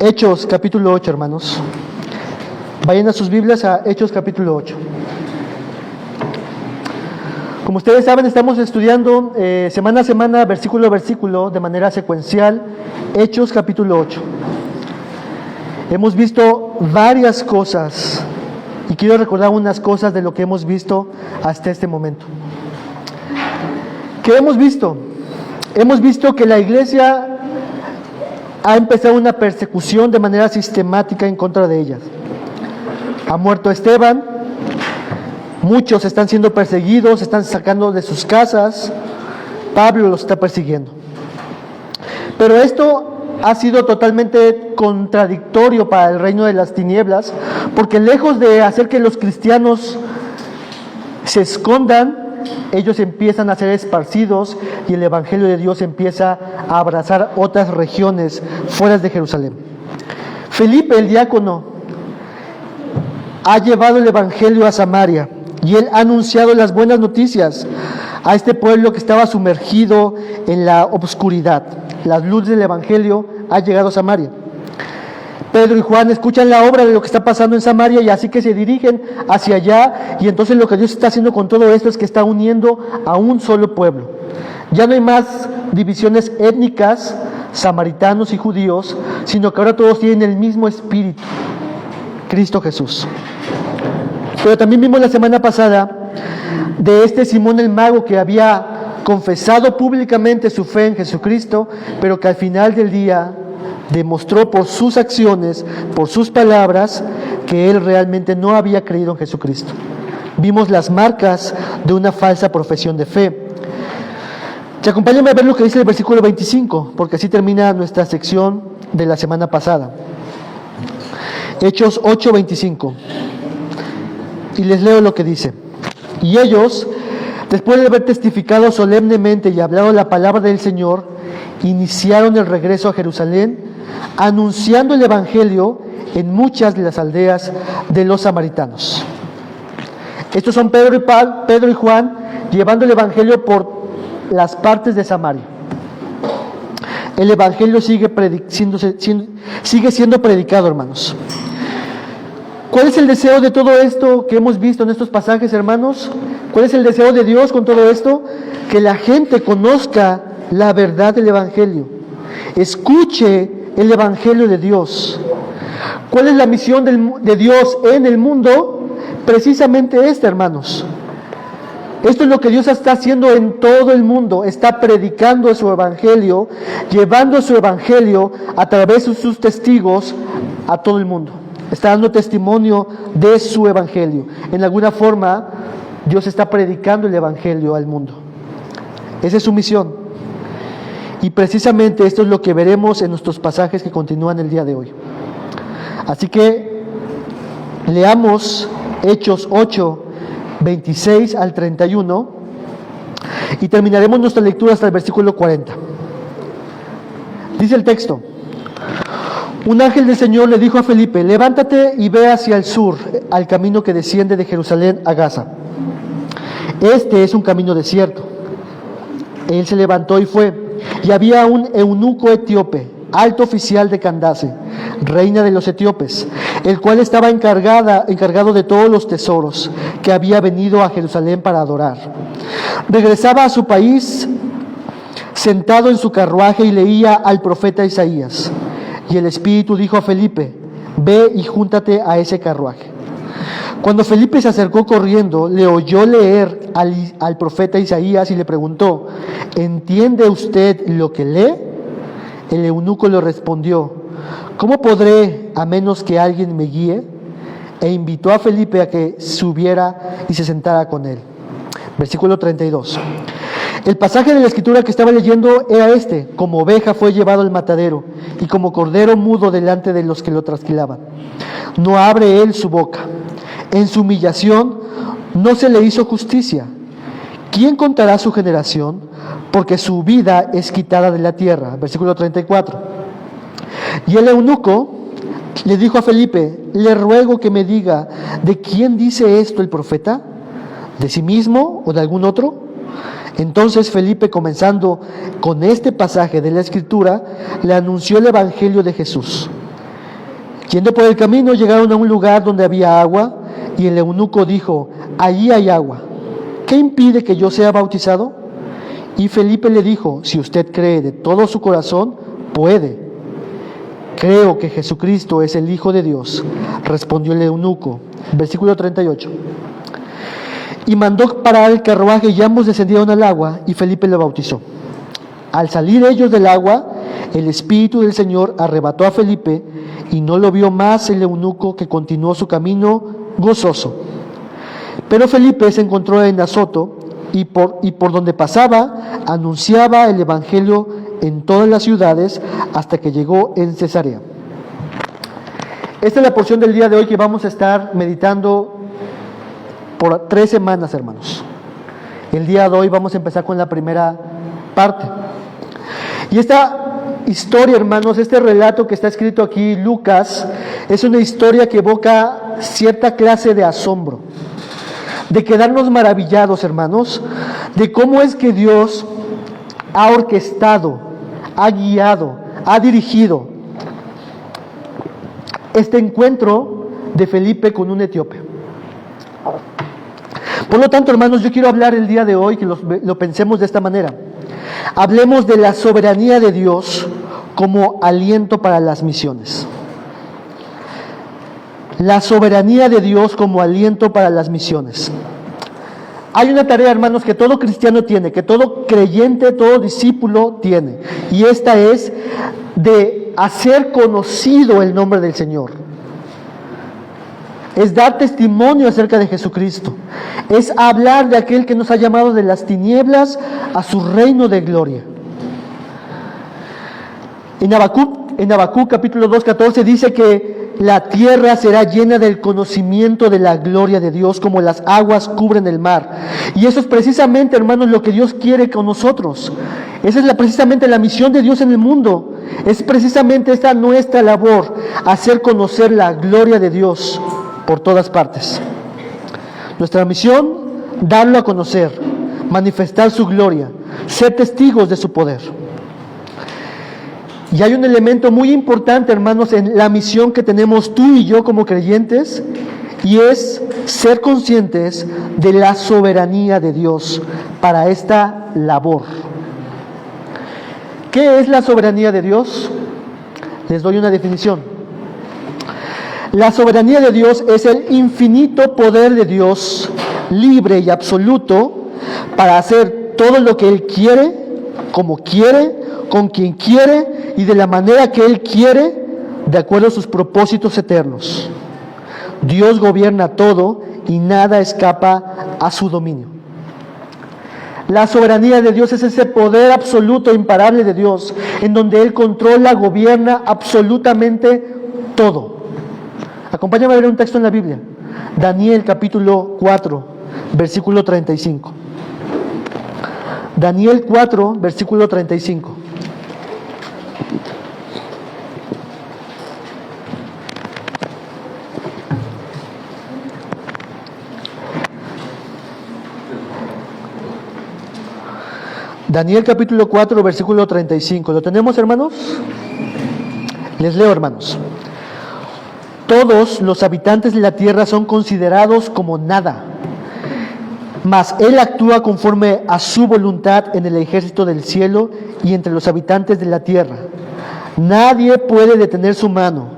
Hechos capítulo 8, hermanos. Vayan a sus Biblias a Hechos capítulo 8. Como ustedes saben, estamos estudiando semana a semana, versículo a versículo, de manera secuencial, Hechos capítulo 8. Hemos visto varias cosas y quiero recordar unas cosas de lo que hemos visto hasta este momento. ¿Qué hemos visto? Hemos visto que la iglesia ha empezado una persecución de manera sistemática en contra de ellas. Ha muerto Esteban, muchos están siendo perseguidos, están sacando de sus casas, Pablo los está persiguiendo. Pero esto ha sido totalmente contradictorio para el reino de las tinieblas, porque lejos de hacer que los cristianos se escondan, ellos empiezan a ser esparcidos y el evangelio de Dios empieza a abrazar otras regiones fuera de Jerusalén. Felipe, el diácono, ha llevado el evangelio a Samaria y él ha anunciado las buenas noticias a este pueblo que estaba sumergido en la obscuridad. La luz del evangelio ha llegado a Samaria. Pedro y Juan escuchan la obra de lo que está pasando en Samaria y así que se dirigen hacia allá, y entonces lo que Dios está haciendo con todo esto es que está uniendo a un solo pueblo. Ya no hay más divisiones étnicas, samaritanos y judíos, sino que ahora todos tienen el mismo espíritu, Cristo Jesús. Pero también vimos la semana pasada de este Simón el Mago que había confesado públicamente su fe en Jesucristo, pero que al final del día demostró por sus acciones, por sus palabras, que él realmente no había creído en Jesucristo. Vimos las marcas de una falsa profesión de fe. Acompáñame a ver lo que dice el versículo 25, porque así termina nuestra sección de la semana pasada. Hechos 8:25. Y les leo lo que dice. Y ellos, después de haber testificado solemnemente y hablado la palabra del Señor, iniciaron el regreso a Jerusalén, anunciando el evangelio en muchas de las aldeas de los samaritanos. Estos son Pedro y Juan llevando el evangelio por las partes de Samaria. El evangelio sigue siendo predicado, hermanos. ¿Cuál es el deseo de todo esto que hemos visto en estos pasajes, hermanos? ¿Cuál es el deseo de Dios con todo esto? Que la gente conozca la verdad del evangelio, escuche el evangelio de Dios. ¿Cuál es la misión de Dios en el mundo? Precisamente esta, hermanos. Esto es lo que Dios está haciendo en todo el mundo. Está predicando su evangelio, llevando su evangelio a través de sus testigos a todo el mundo. Está dando testimonio de su evangelio. En alguna forma, Dios está predicando el evangelio al mundo. Esa es su misión. Y precisamente esto es lo que veremos en nuestros pasajes que continúan el día de hoy. Así que leamos Hechos 8, 26 al 31 y terminaremos nuestra lectura hasta el versículo 40. Dice el texto: un ángel del Señor le dijo a Felipe: levántate y ve hacia el sur, al camino que desciende de Jerusalén a Gaza. Este es un camino desierto. Él se levantó y fue. Y había un eunuco etíope, alto oficial de Candace, reina de los etíopes, el cual estaba encargado de todos los tesoros, que había venido a Jerusalén para adorar. Regresaba a su país sentado en su carruaje y leía al profeta Isaías. Y el Espíritu dijo a Felipe: ve y júntate a ese carruaje. Cuando Felipe se acercó corriendo, le oyó leer al profeta Isaías y le preguntó: ¿entiende usted lo que lee? El eunuco le respondió: ¿cómo podré a menos que alguien me guíe? E invitó a Felipe a que subiera y se sentara con él. Versículo 32. El pasaje de la escritura que estaba leyendo era este: como oveja fue llevado al matadero, y como cordero mudo delante de los que lo trasquilaban. No abre él su boca. En su humillación no se le hizo justicia. ¿Quién contará su generación? Porque su vida es quitada de la tierra. Versículo 34. Y el eunuco le dijo a Felipe: le ruego que me diga, ¿de quién dice esto el profeta? ¿De sí mismo o de algún otro? Entonces Felipe, comenzando con este pasaje de la Escritura, le anunció el Evangelio de Jesús. Yendo por el camino, llegaron a un lugar donde había agua, y el eunuco dijo: allí hay agua, ¿qué impide que yo sea bautizado? Y Felipe le dijo: si usted cree de todo su corazón, puede. Creo que Jesucristo es el Hijo de Dios, respondió el eunuco. Versículo 38. Y mandó parar el carruaje, y ambos descendieron al agua, y Felipe lo bautizó. Al salir ellos del agua, el Espíritu del Señor arrebató a Felipe, y no lo vio más el eunuco, que continuó su camino gozoso. Pero Felipe se encontró en Azoto, y por donde pasaba, anunciaba el Evangelio en todas las ciudades, hasta que llegó en Cesarea. Esta es la porción del día de hoy que vamos a estar meditando por 3 semanas, hermanos. El día de hoy vamos a empezar con la primera parte. Y esta historia, hermanos, este relato que está escrito aquí, Lucas, es una historia que evoca cierta clase de asombro, de quedarnos maravillados, hermanos, de cómo es que Dios ha orquestado, ha guiado, ha dirigido este encuentro de Felipe con un etíope. Por lo tanto, hermanos, yo quiero hablar el día de hoy, que lo pensemos de esta manera. Hablemos de la soberanía de Dios como aliento para las misiones. La soberanía de Dios como aliento para las misiones. Hay una tarea, hermanos, que todo cristiano tiene, que todo creyente, todo discípulo tiene, y esta es de hacer conocido el nombre del Señor. Es dar testimonio acerca de Jesucristo. Es hablar de aquel que nos ha llamado de las tinieblas a su reino de gloria. En Habacuc capítulo 2:14 dice que la tierra será llena del conocimiento de la gloria de Dios, como las aguas cubren el mar. Y eso es precisamente, hermanos, lo que Dios quiere con nosotros. Esa es precisamente la misión de Dios en el mundo. Es precisamente esta nuestra labor, hacer conocer la gloria de Dios por todas partes. Nuestra misión, darlo a conocer, manifestar su gloria, ser testigos de su poder. Y hay un elemento muy importante, hermanos, en la misión que tenemos tú y yo como creyentes, y es ser conscientes de la soberanía de Dios para esta labor. ¿Qué es la soberanía de Dios? Les doy una definición. La soberanía de Dios es el infinito poder de Dios, libre y absoluto, para hacer todo lo que Él quiere, como quiere, con quien quiere y de la manera que Él quiere, de acuerdo a sus propósitos eternos. Dios gobierna todo y nada escapa a su dominio. La soberanía de Dios es ese poder absoluto e imparable de Dios, en donde Él controla, gobierna absolutamente todo. Acompáñame a ver un texto en la Biblia. Daniel capítulo 4, versículo 35. Daniel 4, versículo 35. Daniel capítulo 4, versículo 35. ¿Lo tenemos, hermanos? Les leo, hermanos. Todos los habitantes de la tierra son considerados como nada, mas Él actúa conforme a su voluntad en el ejército del cielo y entre los habitantes de la tierra. Nadie puede detener su mano,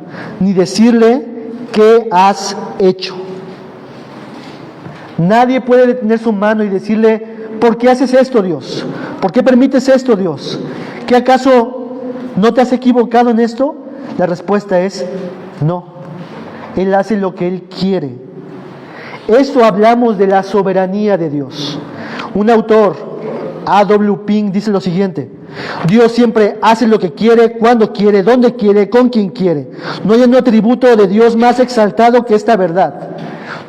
ni decirle: ¿qué has hecho? Nadie puede detener su mano y decirle: ¿por qué haces esto, Dios? ¿Por qué permites esto, Dios? ¿Qué acaso no te has equivocado en esto? La respuesta es no. Él hace lo que Él quiere. Eso hablamos de la soberanía de Dios. Un autor, A.W. Pink, dice lo siguiente: Dios siempre hace lo que quiere, cuando quiere, donde quiere, con quien quiere. No hay un atributo de Dios más exaltado que esta verdad.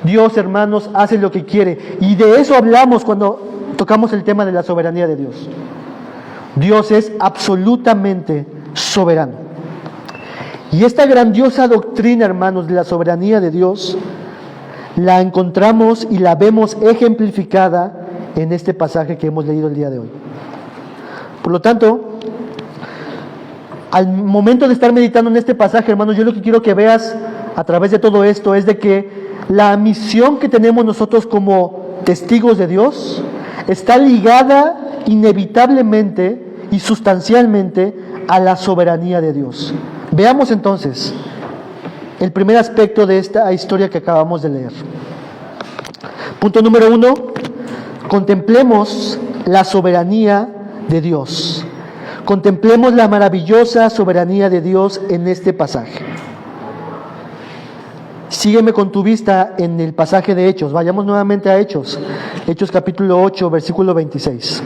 Dios, hermanos, hace lo que quiere. Y de eso hablamos cuando tocamos el tema de la soberanía de Dios. Dios es absolutamente soberano. Y esta grandiosa doctrina, hermanos, de la soberanía de Dios, la encontramos y la vemos ejemplificada en este pasaje que hemos leído el día de hoy. Por lo tanto, al momento de estar meditando en este pasaje, hermanos, yo lo que quiero que veas a través de todo esto es de que la misión que tenemos nosotros como testigos de Dios está ligada inevitablemente y sustancialmente a la soberanía de Dios. Veamos entonces el primer aspecto de esta historia que acabamos de leer. Punto número 1, contemplemos la soberanía de Dios. Contemplemos la maravillosa soberanía de Dios en este pasaje. Sígueme con tu vista en el pasaje de Hechos. Vayamos nuevamente a Hechos. Hechos capítulo 8, versículo 26.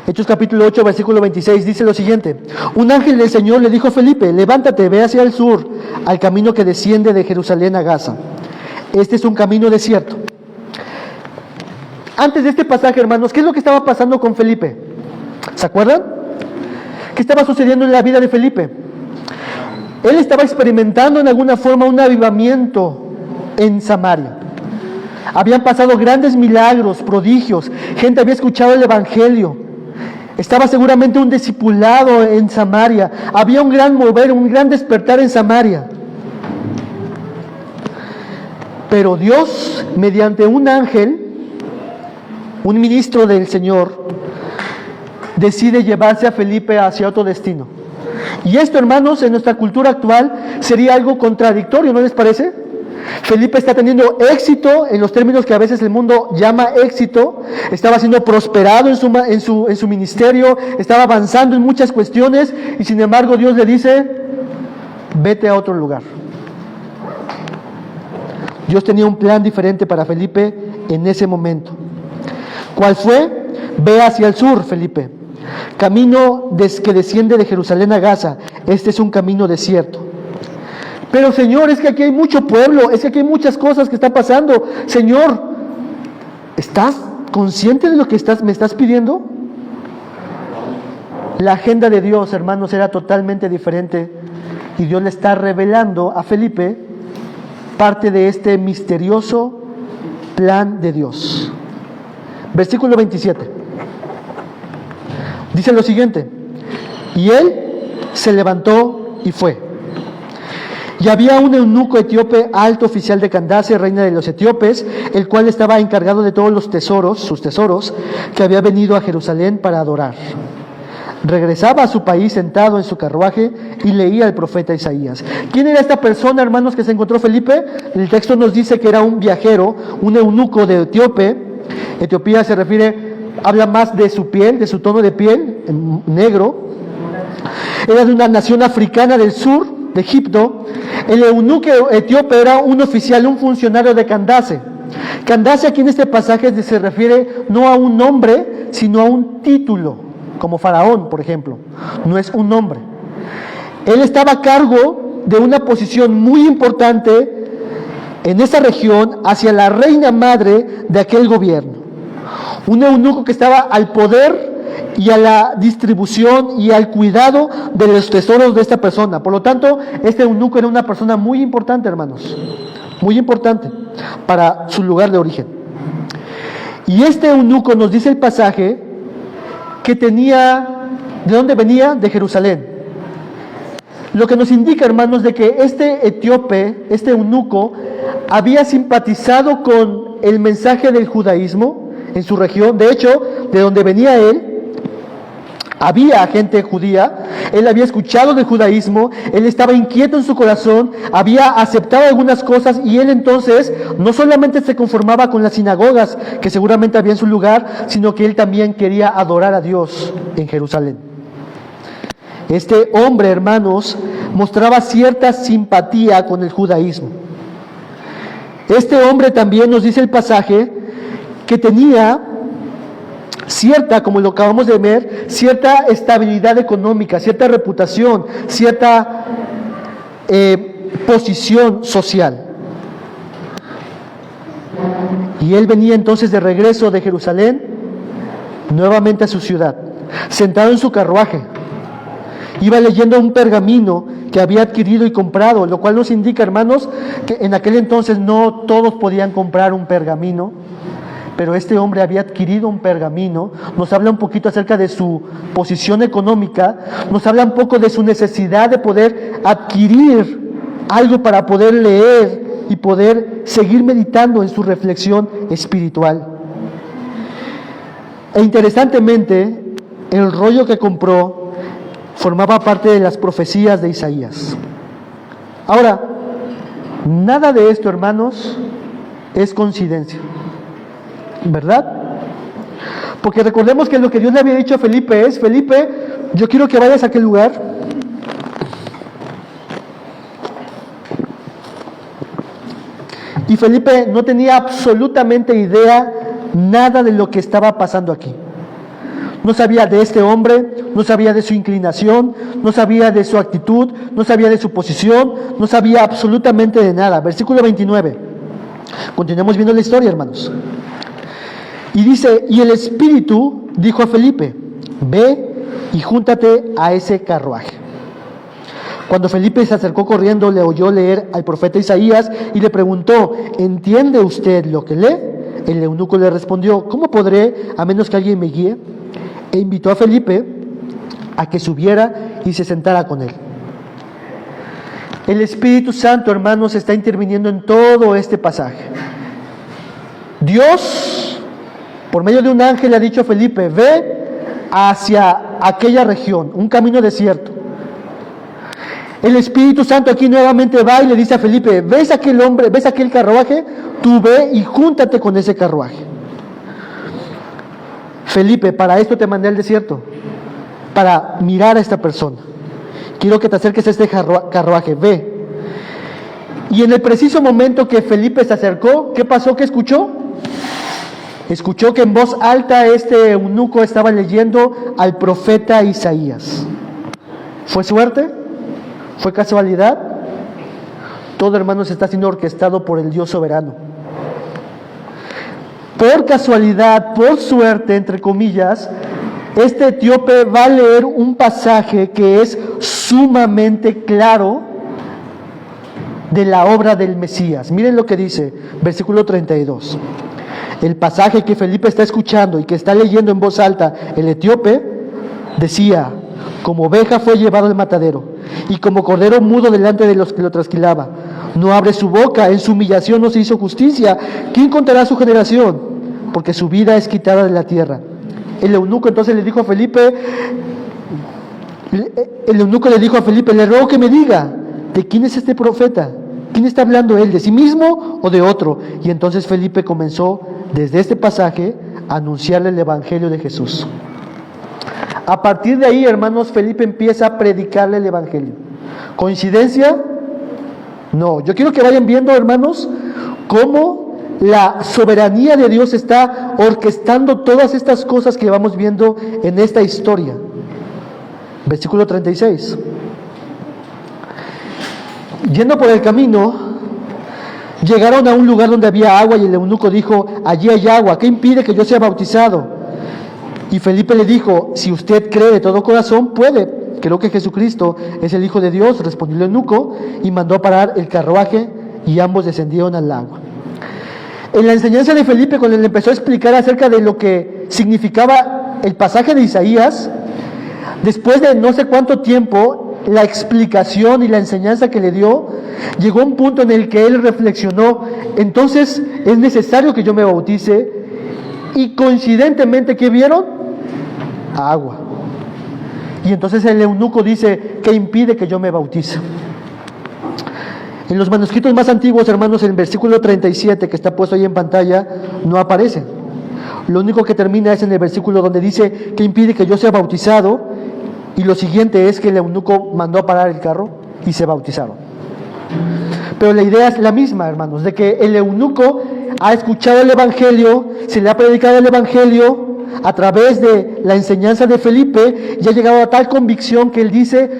Hechos capítulo 8, versículo 26 dice lo siguiente: un ángel del Señor le dijo a Felipe: levántate, ve hacia el sur, al camino que desciende de Jerusalén a Gaza. Este es un camino desierto. Antes de este pasaje, hermanos, ¿qué es lo que estaba pasando con Felipe? ¿Se acuerdan? ¿Qué estaba sucediendo en la vida de Felipe? Él estaba experimentando en alguna forma un avivamiento en Samaria. Habían pasado grandes milagros, prodigios, gente había escuchado el evangelio. Estaba seguramente un discipulado en Samaria. Había un gran mover, un gran despertar en Samaria. Pero Dios, mediante un ángel, un ministro del Señor, decide llevarse a Felipe hacia otro destino. Y esto, hermanos, en nuestra cultura actual sería algo contradictorio, ¿no les parece? Felipe está teniendo éxito en los términos que a veces el mundo llama éxito, estaba siendo prosperado en su ministerio, estaba avanzando en muchas cuestiones, y sin embargo Dios le dice: vete a otro lugar. Dios tenía un plan diferente para Felipe en ese momento. ¿Cuál fue? Ve hacia el sur, Felipe. Camino que desciende de Jerusalén a Gaza. Este es un camino desierto. Pero Señor, es que aquí hay mucho pueblo, es que aquí hay muchas cosas que están pasando. Señor, ¿estás consciente de lo que me estás pidiendo? La agenda de Dios, hermanos, era totalmente diferente, y Dios le está revelando a Felipe parte de este misterioso plan de Dios. Versículo 27. Dice lo siguiente: y él se levantó y fue. Y había un eunuco etíope, alto oficial de Candace, reina de los etíopes, el cual estaba encargado de todos los tesoros, sus tesoros, que había venido a Jerusalén para adorar. Regresaba a su país sentado en su carruaje y leía al profeta Isaías. ¿Quién era esta persona, hermanos, que se encontró Felipe? El texto nos dice que era un viajero, un eunuco de Etíope. Etiopía se refiere, habla más de su piel, de su tono de piel, negro. Era de una nación africana del sur, de Egipto. El eunuco etíope era un oficial, un funcionario de Candace. Candace aquí en este pasaje se refiere no a un nombre, sino a un título, como Faraón, por ejemplo. No es un nombre. Él estaba a cargo de una posición muy importante en esa región hacia la reina madre de aquel gobierno. Un eunuco que estaba al poder y a la distribución y al cuidado de los tesoros de esta persona. Por lo tanto, este eunuco era una persona muy importante, hermanos, muy importante para su lugar de origen. Y este eunuco, nos dice el pasaje, que tenía, ¿de dónde venía? De Jerusalén. Lo que nos indica, hermanos, de que este etíope, este eunuco, había simpatizado con el mensaje del judaísmo en su región. De hecho, de donde venía él, había gente judía. Él había escuchado del judaísmo, él estaba inquieto en su corazón, había aceptado algunas cosas, y él entonces no solamente se conformaba con las sinagogas que seguramente había en su lugar, sino que él también quería adorar a Dios en Jerusalén. Este hombre, hermanos, mostraba cierta simpatía con el judaísmo. Este hombre también, nos dice el pasaje, que tenía cierta, como lo acabamos de ver, cierta estabilidad económica, cierta reputación, cierta posición social. Y él venía entonces de regreso de Jerusalén nuevamente a su ciudad, sentado en su carruaje. Iba leyendo un pergamino que había adquirido y comprado, lo cual nos indica, hermanos, que en aquel entonces no todos podían comprar un pergamino. pero este hombre había adquirido un pergamino, nos habla un poquito acerca de su posición económica, nos habla un poco de su necesidad de poder adquirir algo para poder leer y poder seguir meditando en su reflexión espiritual. E interesantemente, el rollo que compró formaba parte de las profecías de Isaías. Ahora, nada de esto, hermanos, es coincidencia, ¿verdad? Porque recordemos que lo que Dios le había dicho a Felipe es: Felipe, yo quiero que vayas a aquel lugar. Y Felipe no tenía absolutamente idea nada de lo que estaba pasando aquí. No sabía de este hombre, no sabía de su inclinación, no sabía de su actitud, no sabía de su posición, no sabía absolutamente de nada. Versículo 29. Continuamos viendo la historia, hermanos. Y dice: y el Espíritu dijo a Felipe: ve y júntate a ese carruaje. Cuando Felipe se acercó corriendo, le oyó leer al profeta Isaías y le preguntó: ¿entiende usted lo que lee? El eunuco le respondió: ¿cómo podré a menos que alguien me guíe? E invitó a Felipe a que subiera y se sentara con él. El Espíritu Santo, hermanos, está interviniendo en todo este pasaje. Dios, por medio de un ángel, le ha dicho a Felipe: ve hacia aquella región, un camino desierto. El Espíritu Santo aquí nuevamente va y le dice a Felipe: ¿ves aquel hombre, ves aquel carruaje? Tú ve y júntate con ese carruaje. Felipe, para esto te mandé al desierto, para mirar a esta persona. Quiero que te acerques a este carruaje, ve. Y en el preciso momento que Felipe se acercó, ¿qué pasó? ¿Qué escuchó? Escuchó que en voz alta este eunuco estaba leyendo al profeta Isaías. ¿Fue suerte? ¿Fue casualidad? Todo, hermanos, está siendo orquestado por el Dios soberano. Por casualidad, por suerte, entre comillas, este etíope va a leer un pasaje que es sumamente claro de la obra del Mesías. Miren lo que dice, versículo 32. El pasaje que Felipe está escuchando y que está leyendo en voz alta el etíope decía: como oveja fue llevado al matadero, y como cordero mudo delante de los que lo trasquilaba. No abre su boca, en su humillación no se hizo justicia. ¿Quién contará su generación? Porque su vida es quitada de la tierra. El eunuco entonces le dijo a Felipe, le ruego que me diga, ¿de quién es este profeta? ¿Quién está hablando él? ¿De sí mismo o de otro? Y entonces Felipe comenzó desde este pasaje a anunciarle el evangelio de Jesús. A partir de ahí, hermanos, Felipe empieza a predicarle el evangelio. ¿Coincidencia? No. Yo quiero que vayan viendo, hermanos, cómo la soberanía de Dios está orquestando todas estas cosas que vamos viendo en esta historia. Versículo 36. Yendo por el camino, llegaron a un lugar donde había agua, y el eunuco dijo: allí hay agua, ¿qué impide que yo sea bautizado? Y Felipe le dijo: si usted cree de todo corazón, puede. Creo que Jesucristo es el Hijo de Dios, respondió el eunuco, y mandó parar el carruaje, y ambos descendieron al agua. En la enseñanza de Felipe, cuando le empezó a explicar acerca de lo que significaba el pasaje de Isaías, después de no sé cuánto tiempo, la explicación y la enseñanza que le dio, llegó a un punto en el que él reflexionó: entonces es necesario que yo me bautice. Y coincidentemente, ¿qué vieron? Agua. Y entonces el eunuco dice: ¿qué impide que yo me bautice? En los manuscritos más antiguos, hermanos, en el versículo 37 que está puesto ahí en pantalla, no aparece. Lo único que termina es en el versículo donde dice: ¿qué impide que yo sea bautizado? Y lo siguiente es que el eunuco mandó a parar el carro y se bautizaron. Pero la idea es la misma, hermanos, de que el eunuco ha escuchado el evangelio, se le ha predicado el evangelio a través de la enseñanza de Felipe, y ha llegado a tal convicción que él dice: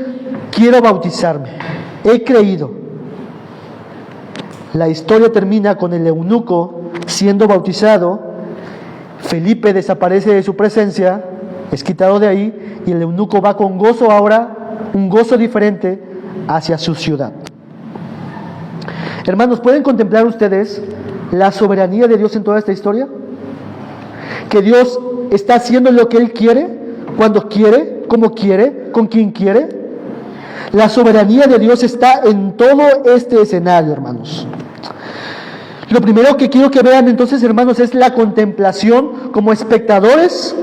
quiero bautizarme, he creído. La historia termina con el eunuco siendo bautizado. Felipe desaparece de su presencia, es quitado de ahí, y el eunuco va con gozo ahora, un gozo diferente, hacia su ciudad. Hermanos, ¿pueden contemplar ustedes la soberanía de Dios en toda esta historia? que Dios está haciendo lo que Él quiere, cuando quiere, como quiere, con quien quiere. La soberanía de Dios está en todo este escenario, hermanos. Lo primero que quiero que vean entonces, hermanos, es la contemplación como espectadores,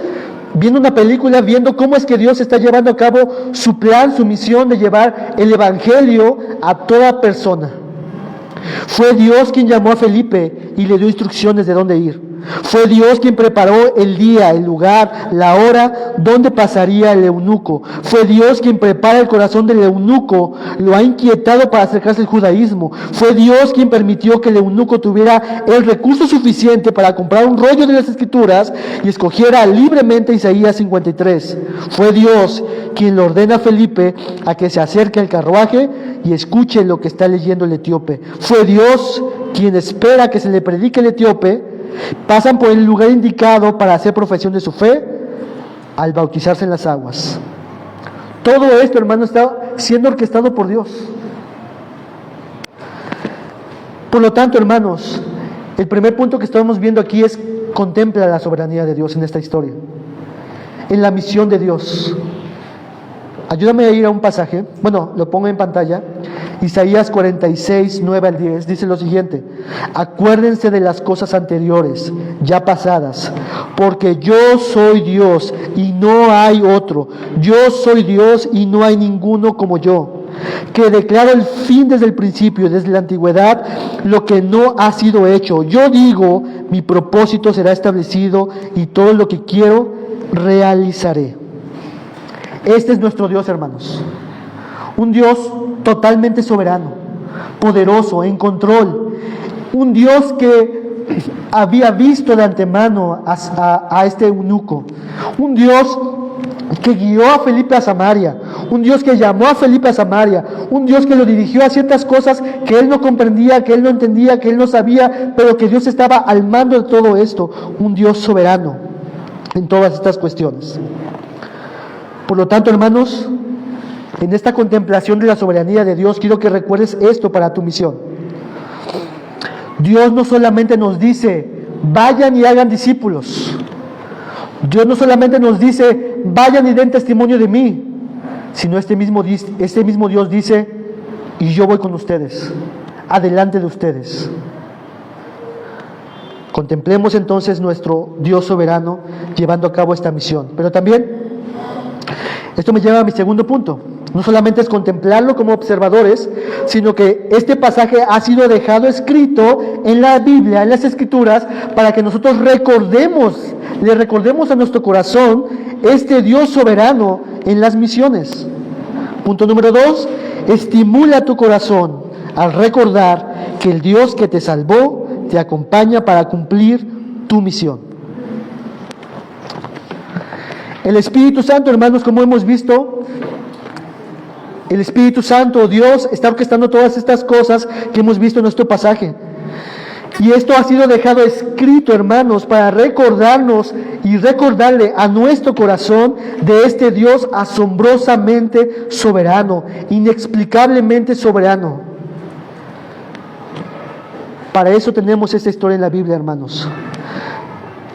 viendo una película, viendo cómo es que Dios está llevando a cabo su plan, su misión de llevar el Evangelio a toda persona. Fue Dios quien llamó a Felipe y le dio instrucciones de dónde ir. Fue Dios quien preparó el día, el lugar, la hora donde pasaría el eunuco. Fue Dios quien prepara el corazón del eunuco, lo ha inquietado para acercarse al judaísmo. Fue Dios quien permitió que el eunuco tuviera el recurso suficiente para comprar un rollo de las Escrituras y escogiera libremente Isaías 53. Fue Dios quien le ordena a Felipe a que se acerque al carruaje y escuche lo que está leyendo el etíope. Fue Dios quien espera que se le predique el etíope. Pasan por el lugar indicado para hacer profesión de su fe al bautizarse en las aguas. Todo esto, hermano, está siendo orquestado por Dios. Por lo tanto, hermanos, el primer punto que estamos viendo aquí es: contempla la soberanía de Dios en esta historia, en la misión de Dios. Ayúdame a ir a un pasaje, bueno, lo pongo en pantalla. Isaías 46, 9 al 10, dice lo siguiente: acuérdense de las cosas anteriores, ya pasadas, porque yo soy Dios y no hay otro. Yo soy Dios y no hay ninguno como yo, que declaro el fin desde el principio, desde la antigüedad, lo que no ha sido hecho. Yo digo, mi propósito será establecido y todo lo que quiero realizaré. Este es nuestro Dios, hermanos. Un Dios totalmente soberano, poderoso, en control. Un Dios que había visto de antemano a este eunuco. Un Dios que guió a Felipe a Samaria. Un Dios que llamó a Felipe a Samaria. Un Dios que lo dirigió a ciertas cosas que él no comprendía, que él no entendía, que él no sabía, pero que Dios estaba al mando de todo esto. Un Dios soberano en todas estas cuestiones. Por lo tanto, hermanos, en esta contemplación de la soberanía de Dios, quiero que recuerdes esto para tu misión. Dios no solamente nos dice, vayan y hagan discípulos. Dios no solamente nos dice, vayan y den testimonio de mí, sino este mismo Dios dice, y yo voy con ustedes, adelante de ustedes. Contemplemos entonces nuestro Dios soberano llevando a cabo esta misión. Pero también, esto me lleva a mi segundo punto. No solamente es contemplarlo como observadores, sino que este pasaje ha sido dejado escrito en la Biblia, en las Escrituras, para que nosotros le recordemos a nuestro corazón este Dios soberano en las misiones. Punto número 2, estimula tu corazón al recordar que el Dios que te salvó te acompaña para cumplir tu misión. El Espíritu Santo, hermanos, como hemos visto, el Espíritu Santo, Dios, está orquestando todas estas cosas que hemos visto en nuestro pasaje. Y esto ha sido dejado escrito, hermanos, para recordarnos y recordarle a nuestro corazón de este Dios asombrosamente soberano, inexplicablemente soberano. Para eso tenemos esta historia en la Biblia, hermanos.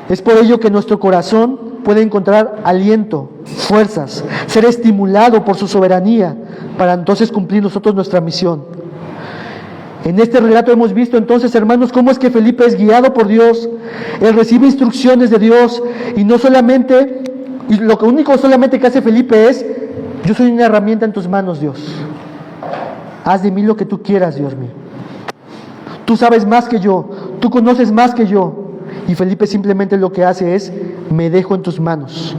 Es por ello que nuestro corazón puede encontrar aliento, fuerzas, ser estimulado por su soberanía para entonces cumplir nosotros nuestra misión. En este relato hemos visto entonces, hermanos, cómo es que Felipe es guiado por Dios. Él recibe instrucciones de Dios y no solamente, y lo único solamente que hace Felipe es: yo soy una herramienta en tus manos, Dios. Haz de mí lo que tú quieras, Dios mío. Tú sabes más que yo, tú conoces más que yo. Y Felipe simplemente lo que hace es: me dejo en tus manos.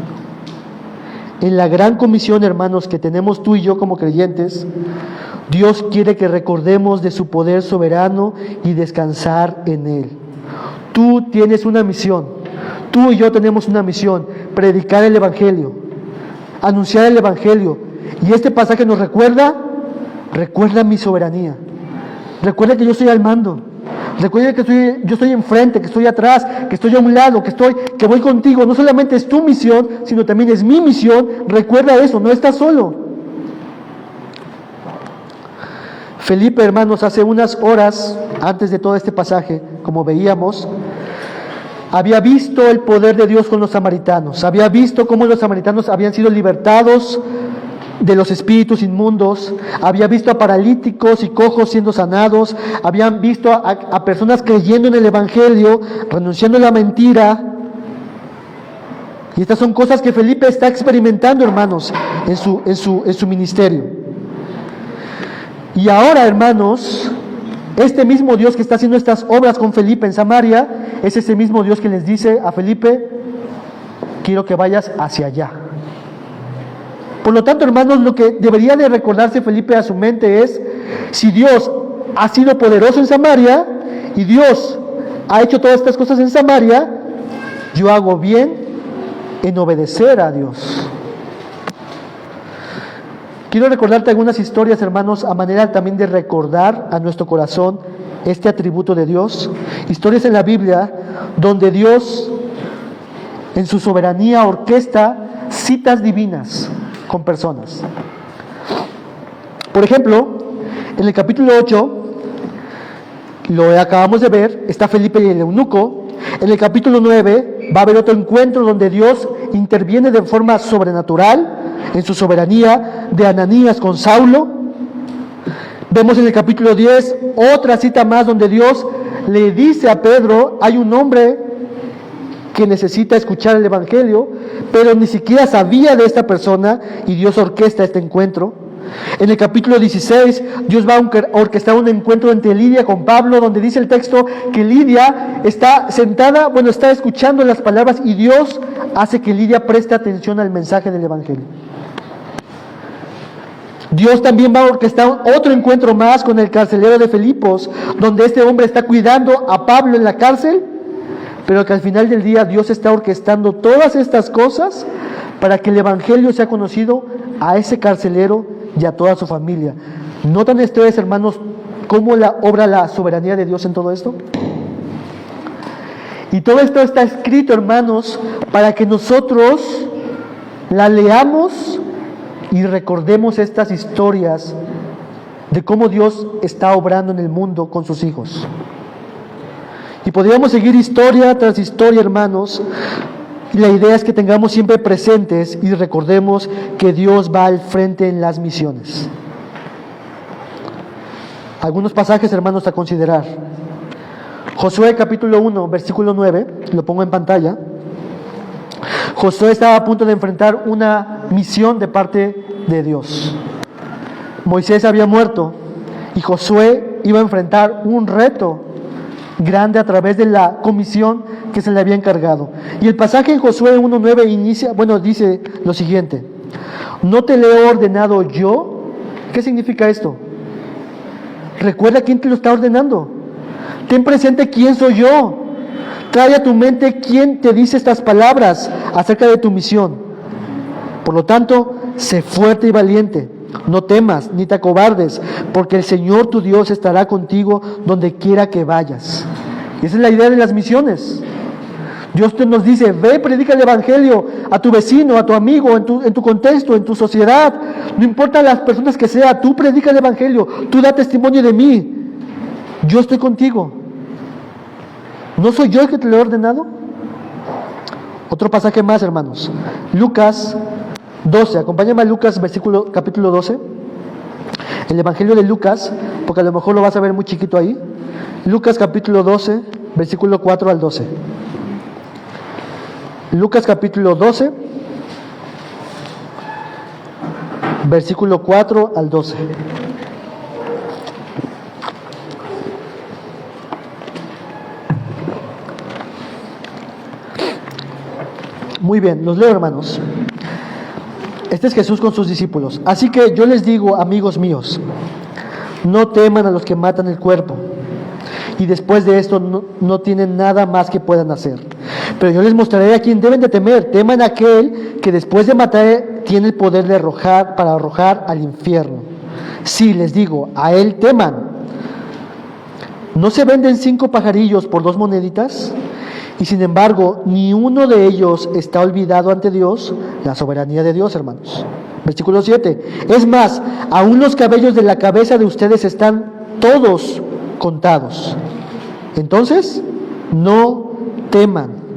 En la gran comisión, hermanos, que tenemos tú y yo como creyentes, Dios quiere que recordemos de su poder soberano y descansar en Él. Tú tienes una misión, tú y yo tenemos una misión: predicar el Evangelio, anunciar el Evangelio. Y este pasaje nos recuerda mi soberanía. Recuerda que yo estoy al mando. Recuerda que yo estoy enfrente, que estoy atrás, que estoy a un lado, que voy contigo. No solamente es tu misión, sino también es mi misión. Recuerda eso, no estás solo. Felipe, hermanos, hace unas horas antes de todo este pasaje, como veíamos, había visto el poder de Dios con los samaritanos, había visto cómo los samaritanos habían sido libertados de los espíritus inmundos, había visto a paralíticos y cojos siendo sanados, habían visto a personas creyendo en el Evangelio, renunciando a la mentira. Y estas son cosas que Felipe está experimentando, hermanos, en su ministerio. Y ahora, hermanos, este mismo Dios que está haciendo estas obras con Felipe en Samaria, es ese mismo Dios que les dice a Felipe: quiero que vayas hacia allá. Por lo tanto, hermanos, lo que debería de recordarse Felipe a su mente es: si Dios ha sido poderoso en Samaria y Dios ha hecho todas estas cosas en Samaria, yo hago bien en obedecer a Dios. Quiero recordarte algunas historias, hermanos, a manera también de recordar a nuestro corazón este atributo de Dios. Historias en la Biblia donde Dios, en su soberanía, orquesta citas divinas con personas. Por ejemplo, en el capítulo 8, lo acabamos de ver, está Felipe y el eunuco. En el capítulo 9 va a haber otro encuentro donde Dios interviene de forma sobrenatural en su soberanía, de Ananías con Saulo. Vemos en el capítulo 10 otra cita más donde Dios le dice a Pedro: hay un hombre que necesita escuchar el Evangelio, pero ni siquiera sabía de esta persona, y Dios orquesta este encuentro. En el capítulo 16, Dios va a orquestar un encuentro entre Lidia con Pablo, donde dice el texto que Lidia está sentada, está escuchando las palabras, y Dios hace que Lidia preste atención al mensaje del Evangelio. Dios también va a orquestar otro encuentro más con el carcelero de Filipos, donde este hombre está cuidando a Pablo en la cárcel, pero que al final del día Dios está orquestando todas estas cosas para que el Evangelio sea conocido a ese carcelero y a toda su familia. ¿Notan ustedes, hermanos, cómo obra la soberanía de Dios en todo esto? Y todo esto está escrito, hermanos, para que nosotros la leamos y recordemos estas historias de cómo Dios está obrando en el mundo con sus hijos. Y podríamos seguir historia tras historia, hermanos. Y la idea es que tengamos siempre presentes y recordemos que Dios va al frente en las misiones. Algunos pasajes, hermanos, a considerar. Josué capítulo 1, versículo 9, lo pongo en pantalla. Josué estaba a punto de enfrentar una misión de parte de Dios. Moisés había muerto y Josué iba a enfrentar un reto grande a través de la comisión que se le había encargado. Y el pasaje en Josué 1:9 dice lo siguiente: ¿no te le he ordenado yo? ¿Qué significa esto? Recuerda quién te lo está ordenando. Ten presente quién soy yo. Trae a tu mente quién te dice estas palabras acerca de tu misión. Por lo tanto, sé fuerte y valiente. No temas ni te acobardes, porque el Señor tu Dios estará contigo donde quiera que vayas. Y esa es la idea de las misiones. Dios nos dice: ve, predica el Evangelio a tu vecino, a tu amigo, en tu contexto, en tu sociedad. No importa las personas que sea, tú predica el Evangelio, tú da testimonio de mí. Yo estoy contigo. ¿No soy yo el que te lo he ordenado? Otro pasaje más, hermanos. Lucas 12, acompáñame a Lucas capítulo 12. El Evangelio de Lucas, porque a lo mejor lo vas a ver muy chiquito ahí. Lucas capítulo 12, versículo 4 al 12. Lucas capítulo 12, versículo 4 al 12. Muy bien, los leo, hermanos. Este es Jesús con sus discípulos. Así que yo les digo, amigos míos, no teman a los que matan el cuerpo, y después de esto no tienen nada más que puedan hacer. Pero yo les mostraré a quién deben de temer. Teman a aquel que después de matar tiene el poder de arrojar al infierno. Sí, les digo, a él teman. ¿No se venden 5 pajarillos por 2 moneditas? Y sin embargo, ni uno de ellos está olvidado ante Dios, la soberanía de Dios, hermanos. Versículo 7. Es más, aún los cabellos de la cabeza de ustedes están todos contados. Entonces, no teman.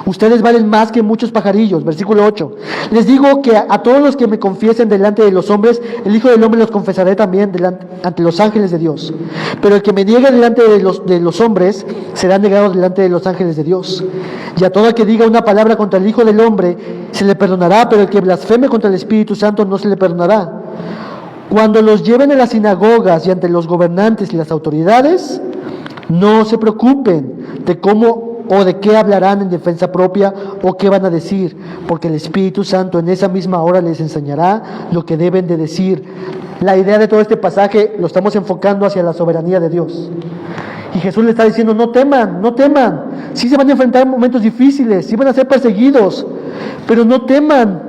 Ustedes valen más que muchos pajarillos. Versículo 8. Les digo que a todos los que me confiesen delante de los hombres, el Hijo del Hombre los confesaré también ante los ángeles de Dios. Pero el que me niegue delante de los hombres, será negado delante de los ángeles de Dios. Y a todo el que diga una palabra contra el Hijo del Hombre, se le perdonará, pero el que blasfeme contra el Espíritu Santo no se le perdonará. Cuando los lleven a las sinagogas y ante los gobernantes y las autoridades, no se preocupen de cómo o de qué hablarán en defensa propia o qué van a decir, porque el Espíritu Santo en esa misma hora les enseñará lo que deben de decir. La idea de todo este pasaje lo estamos enfocando hacia la soberanía de Dios. Y Jesús le está diciendo, no teman, no teman. Sí se van a enfrentar momentos difíciles, sí van a ser perseguidos, pero no teman.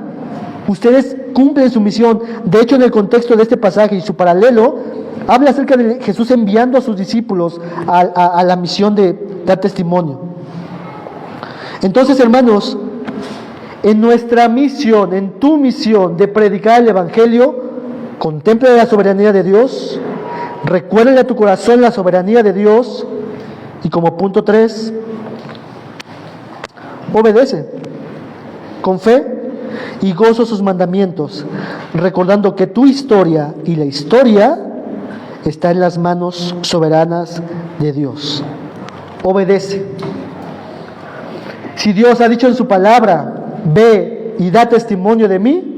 Ustedes cumplen su misión. De hecho, en el contexto de este pasaje y su paralelo, habla acerca de Jesús enviando a sus discípulos a la misión de dar testimonio. Entonces, hermanos, en nuestra misión, en tu misión de predicar el Evangelio, contempla la soberanía de Dios, recuérdale a tu corazón la soberanía de Dios y como punto 3, obedece con fe y gozo sus mandamientos, recordando que tu historia y la historia está en las manos soberanas de Dios. Obedece. Si Dios ha dicho en su palabra, ve y da testimonio de mí,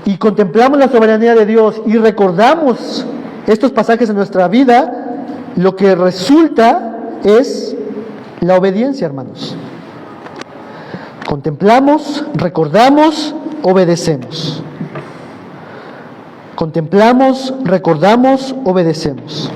y contemplamos la soberanía de Dios y recordamos estos pasajes en nuestra vida, lo que resulta es la obediencia, hermanos. Contemplamos, recordamos, obedecemos. Contemplamos, recordamos, obedecemos.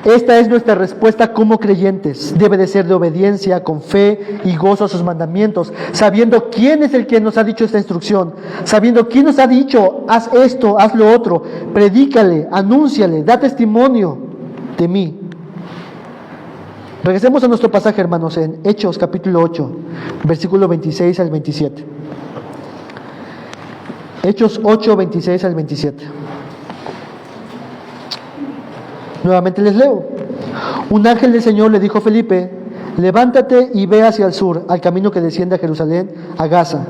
Esta es nuestra respuesta como creyentes. Debe de ser de obediencia, con fe y gozo a sus mandamientos, sabiendo quién es el que nos ha dicho esta instrucción, sabiendo quién nos ha dicho, haz esto, haz lo otro, predícale, anúnciale, da testimonio de mí. Regresemos a nuestro pasaje, hermanos, en Hechos capítulo 8, versículo 26 al 27. Hechos 8, 26 al 27. Nuevamente les leo. Un ángel del Señor le dijo a Felipe, levántate y ve hacia el sur, al camino que desciende a Jerusalén, a Gaza.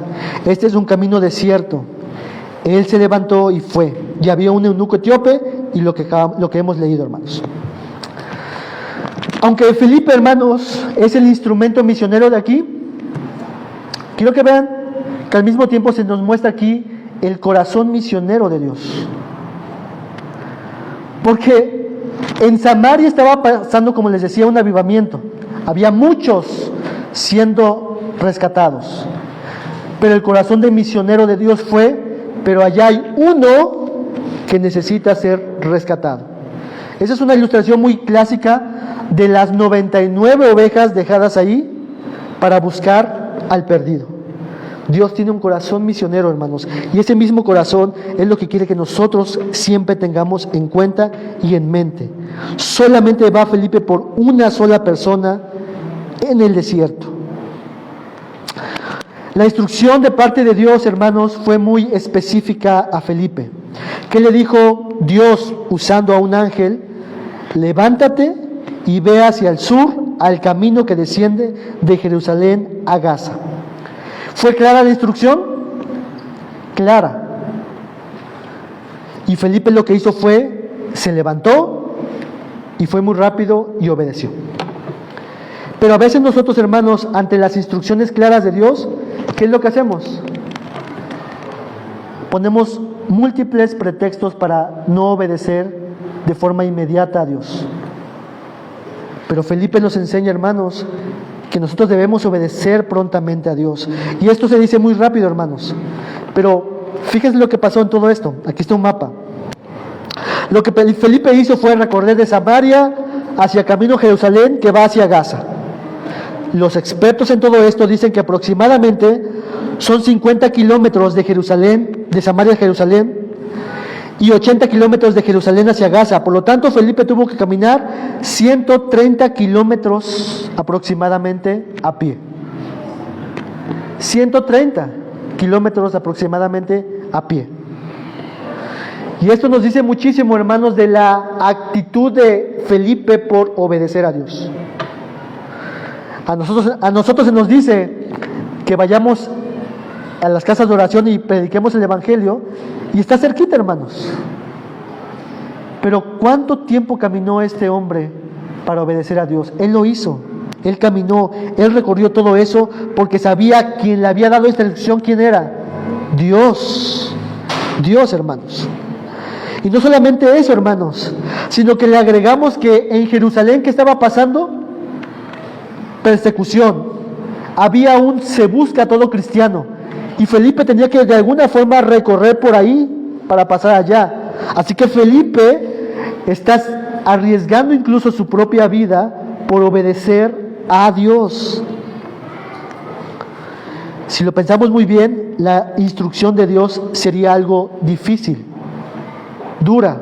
Este es un camino desierto. Él se levantó y fue. Y había un eunuco etíope y lo que hemos leído, hermanos. Aunque Felipe, hermanos, es el instrumento misionero de aquí, quiero que vean que al mismo tiempo se nos muestra aquí el corazón misionero de Dios. Porque en Samaria estaba pasando, como les decía, un avivamiento. Había muchos siendo rescatados. Pero el corazón de misionero de Dios fue, pero allá hay uno que necesita ser rescatado. Esa es una ilustración muy clásica de las 99 ovejas dejadas ahí para buscar al perdido. Dios tiene un corazón misionero, hermanos, y ese mismo corazón es lo que quiere que nosotros siempre tengamos en cuenta y en mente. Solamente va Felipe por una sola persona en el desierto. La instrucción de parte de Dios, hermanos, fue muy específica a Felipe. ¿Qué le dijo Dios usando a un ángel? Levántate y ve hacia el sur, al camino que desciende de Jerusalén a Gaza. ¿Fue clara la instrucción? Clara. Y Felipe lo que hizo fue, se levantó y fue muy rápido y obedeció. Pero a veces nosotros, hermanos, ante las instrucciones claras de Dios, ¿qué es lo que hacemos? Ponemos múltiples pretextos para no obedecer de forma inmediata a Dios. Pero Felipe nos enseña, hermanos, que nosotros debemos obedecer prontamente a Dios. Y esto se dice muy rápido, hermanos. Pero fíjense lo que pasó en todo esto. Aquí está un mapa. Lo que Felipe hizo fue recorrer de Samaria hacia camino Jerusalén que va hacia Gaza. Los expertos en todo esto dicen que aproximadamente son 50 kilómetros de Jerusalén, de Samaria a Jerusalén, y 80 kilómetros de Jerusalén hacia Gaza. Por lo tanto, Felipe tuvo que caminar 130 kilómetros aproximadamente a pie. 130 kilómetros aproximadamente a pie. Y esto nos dice muchísimo, hermanos, de la actitud de Felipe por obedecer a Dios. A nosotros se nos dice que vayamos a las casas de oración y prediquemos el Evangelio, y está cerquita, hermanos. Pero ¿cuánto tiempo caminó este hombre para obedecer a Dios? Él lo hizo, él caminó, él recorrió todo eso porque sabía quién le había dado esta instrucción, quién era. Dios, hermanos. Y no solamente eso, hermanos, sino que le agregamos que en Jerusalén, ¿qué estaba pasando? Persecución. Había un se busca a todo cristiano, y Felipe tenía que de alguna forma recorrer por ahí para pasar allá. Así que Felipe está arriesgando incluso su propia vida por obedecer a Dios. Si lo pensamos muy bien, la instrucción de Dios sería algo difícil, dura.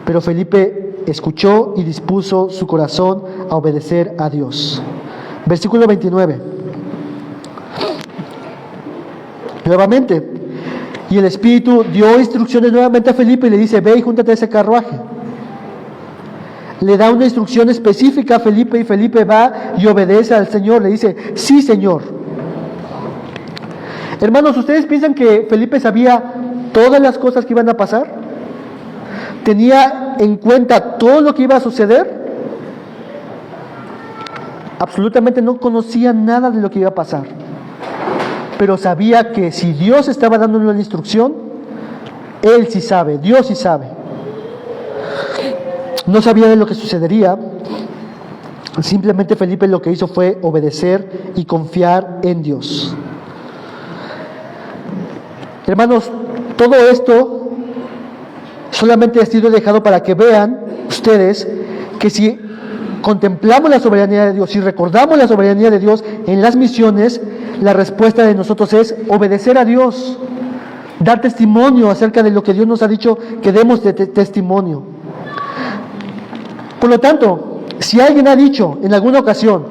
Pero Felipe escuchó y dispuso su corazón a obedecer a Dios. Versículo 29. Nuevamente, y el Espíritu dio instrucciones nuevamente a Felipe y le dice: ve y júntate a ese carruaje. Le da una instrucción específica a Felipe y Felipe va y obedece al Señor. Le dice: sí, Señor. Hermanos, ¿ustedes piensan que Felipe sabía todas las cosas que iban a pasar? ¿Tenía en cuenta todo lo que iba a suceder? Absolutamente no conocía nada de lo que iba a pasar. Pero sabía que si Dios estaba dándole una instrucción, Él sí sabe, Dios sí sabe. No sabía de lo que sucedería. Simplemente Felipe lo que hizo fue obedecer y confiar en Dios. Hermanos, todo esto solamente ha sido dejado para que vean ustedes que si contemplamos la soberanía de Dios y recordamos la soberanía de Dios en las misiones, la respuesta de nosotros es obedecer a Dios, dar testimonio acerca de lo que Dios nos ha dicho que demos de testimonio. Por lo tanto, si alguien ha dicho en alguna ocasión,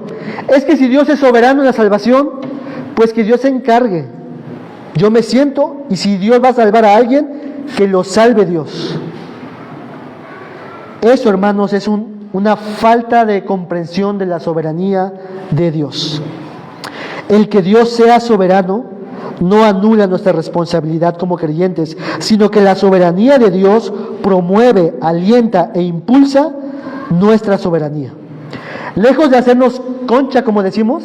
es que si Dios es soberano en la salvación, pues que Dios se encargue. Yo me siento, y si Dios va a salvar a alguien, que lo salve Dios. Eso, hermanos, es una falta de comprensión de la soberanía de Dios. El que Dios sea soberano no anula nuestra responsabilidad como creyentes, sino que la soberanía de Dios promueve, alienta e impulsa nuestra soberanía. Lejos de hacernos concha, como decimos,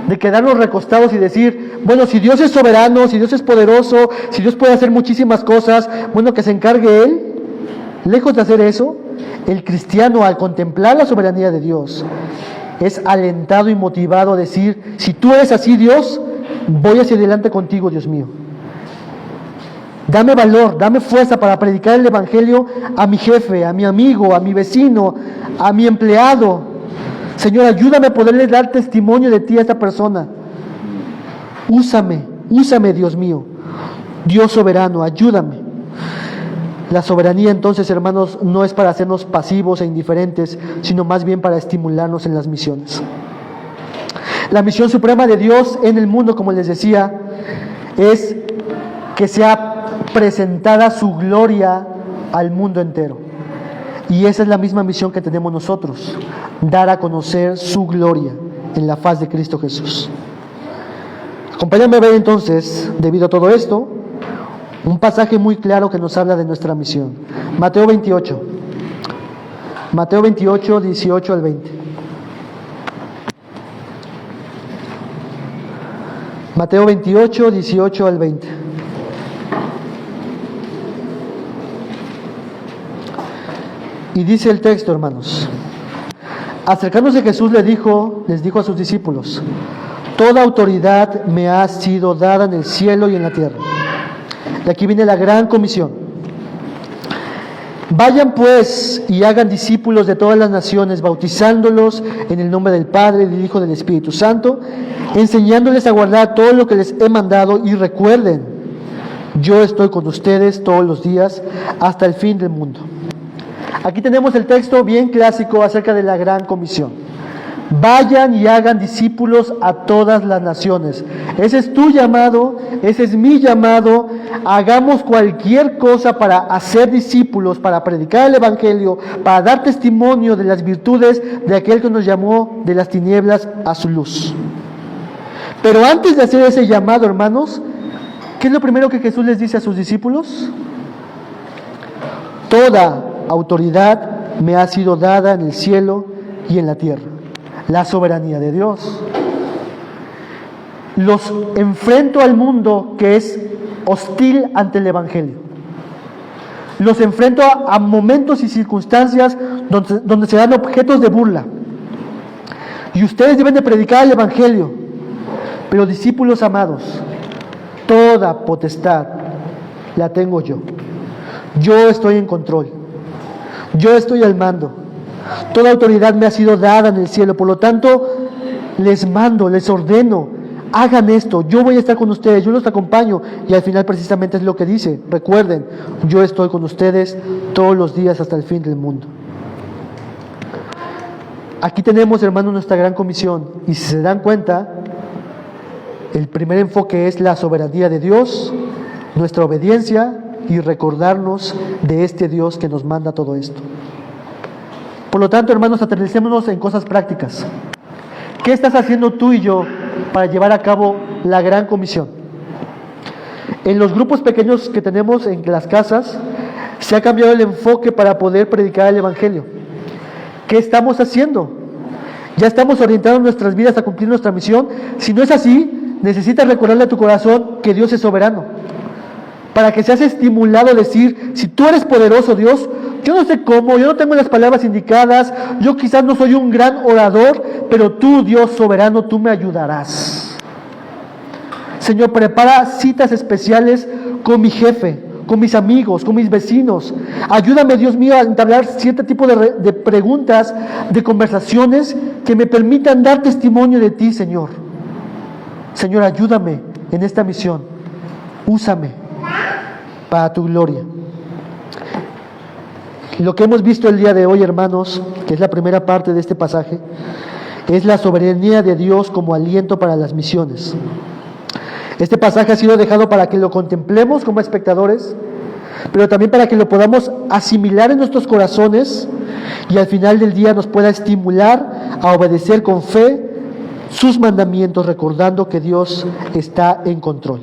de quedarnos recostados y decir, bueno, si Dios es soberano, si Dios es poderoso, si Dios puede hacer muchísimas cosas, bueno, que se encargue Él. Lejos de hacer eso, el cristiano, al contemplar la soberanía de Dios, es alentado y motivado a decir: si tú eres así, Dios, voy hacia adelante contigo, Dios mío. Dame valor, dame fuerza para predicar el Evangelio a mi jefe, a mi amigo, a mi vecino, a mi empleado. Señor, ayúdame a poderle dar testimonio de ti a esta persona. Úsame, Dios mío. Dios soberano, ayúdame. La soberanía, entonces, hermanos, no es para hacernos pasivos e indiferentes, sino más bien para estimularnos en las misiones. La misión suprema de Dios en el mundo, como les decía, es que sea presentada su gloria al mundo entero. Y esa es la misma misión que tenemos nosotros: dar a conocer su gloria en la faz de Cristo Jesús. Acompáñame a ver entonces, debido a todo esto, un pasaje muy claro que nos habla de nuestra misión. Mateo 28, 18 al 20. Mateo 28, 18 al 20. Y dice el texto, hermanos: acercándose Jesús les dijo a sus discípulos: toda autoridad me ha sido dada en el cielo y en la tierra. Y aquí viene la gran comisión. Vayan pues y hagan discípulos de todas las naciones, bautizándolos en el nombre del Padre, del Hijo y del Espíritu Santo, enseñándoles a guardar todo lo que les he mandado, y recuerden, yo estoy con ustedes todos los días hasta el fin del mundo. Aquí tenemos el texto bien clásico acerca de la gran comisión. Vayan y hagan discípulos a todas las naciones. Ese es tu llamado, ese es mi llamado. Hagamos cualquier cosa para hacer discípulos, para predicar el Evangelio, para dar testimonio de las virtudes de aquel que nos llamó de las tinieblas a su luz. Pero antes de hacer ese llamado, hermanos, ¿qué es lo primero que Jesús les dice a sus discípulos? Toda autoridad me ha sido dada en el cielo y en la tierra. La soberanía de Dios. Los enfrento al mundo que es hostil ante el Evangelio. Los enfrento a momentos y circunstancias donde serán objetos de burla. Y ustedes deben de predicar el Evangelio. Pero discípulos amados, toda potestad la tengo yo. Yo estoy en control. Yo estoy al mando. Toda autoridad me ha sido dada en el cielo. Por lo tanto, les mando, les ordeno, hagan esto. Yo voy a estar con ustedes, yo los acompaño. Y al final precisamente es lo que dice. Recuerden, yo estoy con ustedes todos los días hasta el fin del mundo. Aquí tenemos, hermanos, nuestra gran comisión. Y si se dan cuenta, el primer enfoque es la soberanía de Dios, nuestra obediencia y recordarnos de este Dios que nos manda todo esto. Por lo tanto, hermanos, aterricémonos en cosas prácticas. ¿Qué estás haciendo tú y yo para llevar a cabo la gran comisión? En los grupos pequeños que tenemos en las casas, se ha cambiado el enfoque para poder predicar el Evangelio. ¿Qué estamos haciendo? ¿Ya estamos orientando nuestras vidas a cumplir nuestra misión? Si no es así, necesitas recordarle a tu corazón que Dios es soberano. Para que seas estimulado a decir, si tú eres poderoso, Dios, yo no sé cómo, yo no tengo las palabras indicadas, yo quizás no soy un gran orador, pero tú, Dios soberano, tú me ayudarás. Señor, prepara citas especiales con mi jefe, con mis amigos, con mis vecinos. Ayúdame, Dios mío, a entablar cierto tipo de preguntas, de conversaciones que me permitan dar testimonio de ti, Señor. Señor, ayúdame en esta misión. Úsame para tu gloria. Lo que hemos visto el día de hoy, hermanos, que es la primera parte de este pasaje, es la soberanía de Dios como aliento para las misiones. Este pasaje ha sido dejado para que lo contemplemos como espectadores, pero también para que lo podamos asimilar en nuestros corazones y al final del día nos pueda estimular a obedecer con fe sus mandamientos, recordando que Dios está en control.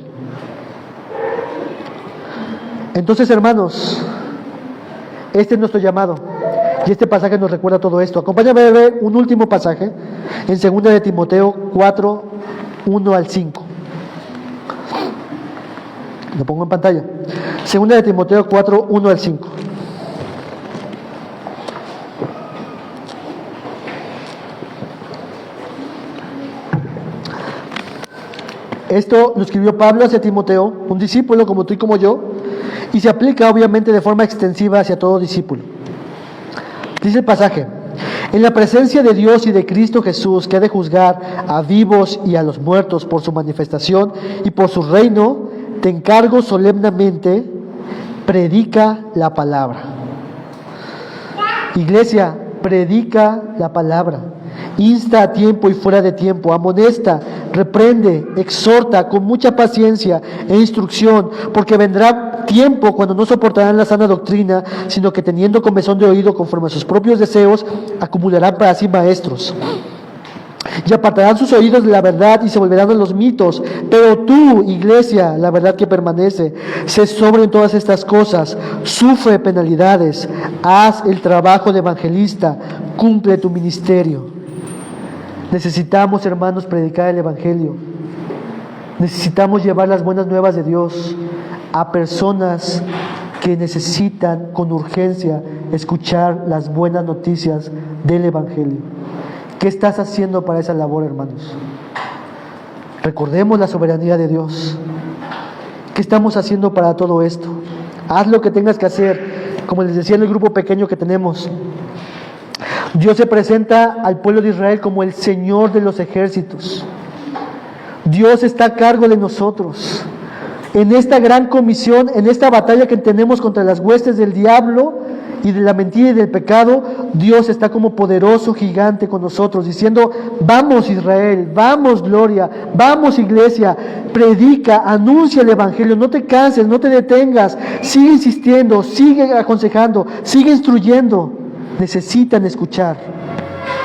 Entonces, hermanos, este es nuestro llamado y este pasaje nos recuerda todo esto. Acompáñame a ver un último pasaje en 2 de Timoteo 4, 1 al 5. Lo pongo en pantalla. 2 de Timoteo 4, 1 al 5. Esto lo escribió Pablo hacia Timoteo, un discípulo como tú y como yo, y se aplica obviamente de forma extensiva hacia todo discípulo. Dice el pasaje: en la presencia de Dios y de Cristo Jesús, que ha de juzgar a vivos y a los muertos por su manifestación y por su reino, te encargo solemnemente, predica la palabra. Iglesia, predica la palabra. Insta a tiempo y fuera de tiempo, amonesta, reprende, exhorta con mucha paciencia e instrucción, porque vendrá tiempo cuando no soportarán la sana doctrina, sino que teniendo comezón de oído conforme a sus propios deseos, acumularán para sí maestros. Y apartarán sus oídos de la verdad y se volverán a los mitos. Pero tú, iglesia, la verdad que permanece, sé sobrio en todas estas cosas, sufre penalidades, haz el trabajo de evangelista, cumple tu ministerio. Necesitamos, hermanos, predicar el Evangelio. Necesitamos llevar las buenas nuevas de Dios a personas que necesitan con urgencia escuchar las buenas noticias del Evangelio. ¿Qué estás haciendo para esa labor, hermanos? Recordemos la soberanía de Dios. ¿Qué estamos haciendo para todo esto? Haz lo que tengas que hacer, como les decía en el grupo pequeño que tenemos. Dios se presenta al pueblo de Israel como el Señor de los ejércitos. Dios está a cargo de nosotros. En esta gran comisión, en esta batalla que tenemos contra las huestes del diablo, y de la mentira y del pecado, Dios está como poderoso gigante con nosotros, diciendo: vamos Israel, vamos Gloria, vamos Iglesia, predica, anuncia el Evangelio, no te canses, no te detengas, sigue insistiendo, sigue aconsejando, sigue instruyendo. Necesitan escuchar,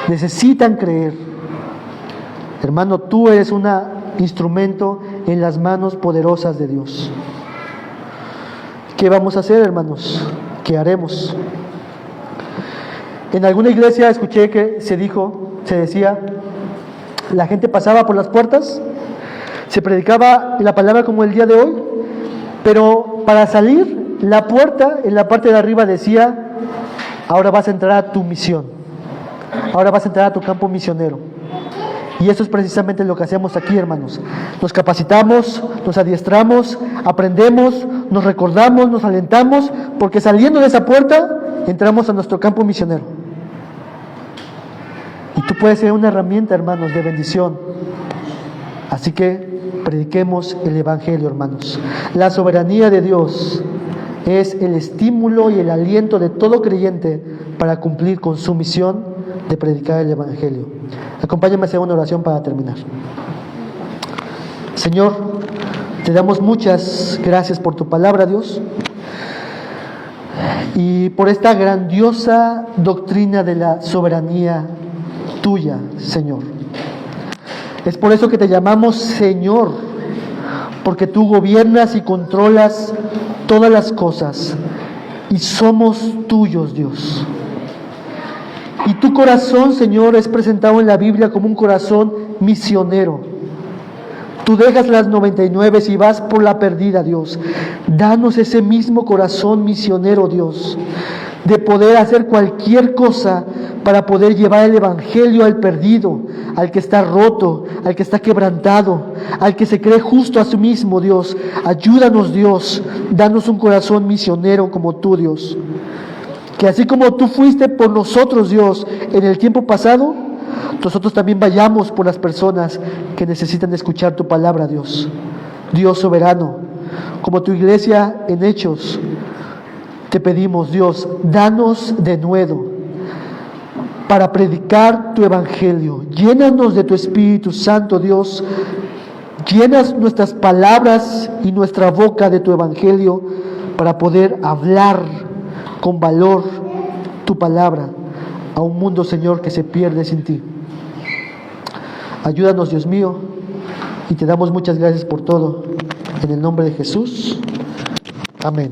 necesitan creer. Hermano, tú eres un instrumento en las manos poderosas de Dios. ¿Qué vamos a hacer, hermanos? ¿Qué haremos? En alguna iglesia escuché que se decía, la gente pasaba por las puertas, se predicaba la palabra como el día de hoy, pero para salir, la puerta en la parte de arriba decía: ahora vas a entrar a tu misión, ahora vas a entrar a tu campo misionero. Y eso es precisamente lo que hacemos aquí, hermanos. Nos capacitamos, nos adiestramos, aprendemos, nos recordamos, nos alentamos, porque saliendo de esa puerta entramos a nuestro campo misionero. Y tú puedes ser una herramienta, hermanos, de bendición. Así que prediquemos el Evangelio, hermanos. La soberanía de Dios es el estímulo y el aliento de todo creyente para cumplir con su misión de predicar el Evangelio. Acompáñame a hacer una oración para terminar. Señor, te damos muchas gracias por tu palabra, Dios, y por esta grandiosa doctrina de la soberanía tuya, Señor. Es por eso que te llamamos Señor, porque tú gobiernas y controlas todas las cosas y somos tuyos, Dios. Y tu corazón, Señor, es presentado en la Biblia como un corazón misionero. Tú dejas las 99 y vas por la perdida, Dios. Danos ese mismo corazón misionero, Dios, de poder hacer cualquier cosa para poder llevar el Evangelio al perdido, al que está roto, al que está quebrantado, al que se cree justo a sí mismo, Dios. Ayúdanos, Dios. Danos un corazón misionero como tú, Dios. Que así como tú fuiste por nosotros, Dios, en el tiempo pasado, nosotros también vayamos por las personas que necesitan escuchar tu palabra, Dios. Dios soberano, como tu iglesia en Hechos, te pedimos, Dios, danos de nuevo para predicar tu Evangelio. Llénanos de tu Espíritu Santo, Dios. Llenas nuestras palabras y nuestra boca de tu Evangelio para poder hablar con valor tu palabra a un mundo, Señor, que se pierde sin ti. Ayúdanos, Dios mío, y te damos muchas gracias por todo. En el nombre de Jesús. Amén.